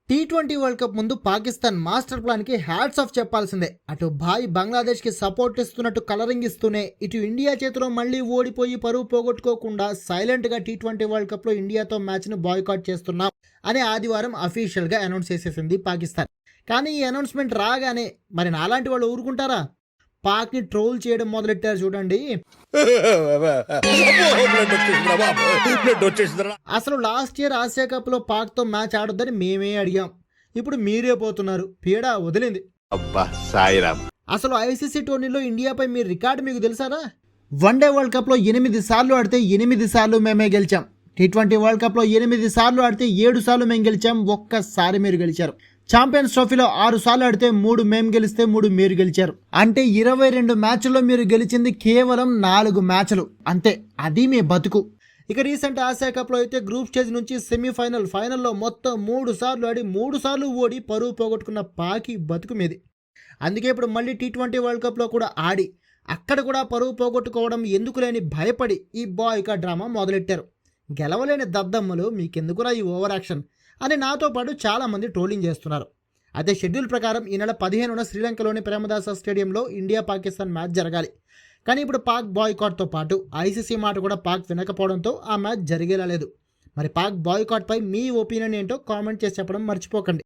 T20 world cup ముందు Pakistan master ప్లాన్కి hats off చెప్పాల్సిందే. అటు భాయ్ బంగ్లాదేశ్కి సపోర్ట్ ఇస్తున్నట్టు కలరింగ్ ఇస్తూనే ఇటు ఇండియా చేతిలో మళ్ళీ ఓడిపోయి పరువు పోగొట్టుకోకుండా సైలెంట్గా టీ20 వరల్డ్ కప్లో ఇండియాతో మ్యాచ్ను బాయ్కాట్ చేస్తున్నాం అని ఆదివారం అఫీషియల్గా అనౌన్స్ చేసేసింది పాకిస్తాన్. కానీ ఈ అనౌన్స్మెంట్ రాగానే మరి నాలాంటి వాళ్ళు ఊరుకుంటారా? పాక్ని ట్రోల్ చేయడం మొదలెట్టారు చూడండి. అసలు లాస్ట్ ఇయర్ ఆసియా కప్లో పాక్తో మ్యాచ్ ఆడొద్దని మేమే అడిగాం. ఇప్పుడు మీరే పోతున్నారు. పీడా వదిలింది. అసలు ఐసీసీ టోర్నీలో ఇండియాపై మీ రికార్డు మీకు తెలుసారా? వన్డే వరల్డ్ కప్లో 8 సార్లు ఆడితే 8 సార్లు మేమే గెలిచాం. టీ20 వరల్డ్ కప్లో 8 సార్లు ఆడితే 7 సార్లు మేము గెలిచాం. ఒక్కసారి మీరు గెలిచారు. ఛాంపియన్స్ ట్రోఫీలో 6 సార్లు ఆడితే 3 మేము గెలిస్తే 3 మీరు గెలిచారు. అంటే 22 మ్యాచ్ల్లో మీరు గెలిచింది కేవలం 4 మ్యాచ్లు అంతే. అది మీ బతుకు. ఇక రీసెంట్ ఆసియా కప్లో అయితే గ్రూప్ స్టేజ్ నుంచి సెమీఫైనల్, ఫైనల్లో మొత్తం 3 సార్లు ఆడి 3 సార్లు ఓడి పరువు పోగొట్టుకున్న పాకి బతుకు మీది. అందుకే ఇప్పుడు మళ్ళీ టీ20 వరల్డ్ కప్లో కూడా ఆడి అక్కడ కూడా పరువు పోగొట్టుకోవడం ఎందుకు లేని భయపడి ఈ బాయ్కాట్ డ్రామా మొదలెట్టారు. గెలవలేని దద్దమ్మలు మీకెందుకురా ఈ ఓవర్ యాక్షన్ అని నాతో పాటు చాలామంది ట్రోలింగ్ చేస్తున్నారు. అయితే షెడ్యూల్ ప్రకారం ఈ నెల 15న శ్రీలంకలోని ప్రేమదాస స్టేడియంలో ఇండియా పాకిస్తాన్ మ్యాచ్ జరగాలి. కానీ ఇప్పుడు పాక్ బాయ్కాట్తో పాటు ఐసీసీ మాట కూడా పాక్ వినకపోవడంతో ఆ మ్యాచ్ జరిగేలా లేదు. మరి పాక్ బాయ్కాట్పై మీ ఒపీనియన్ ఏంటో కామెంట్ చేసి చెప్పడం మర్చిపోకండి.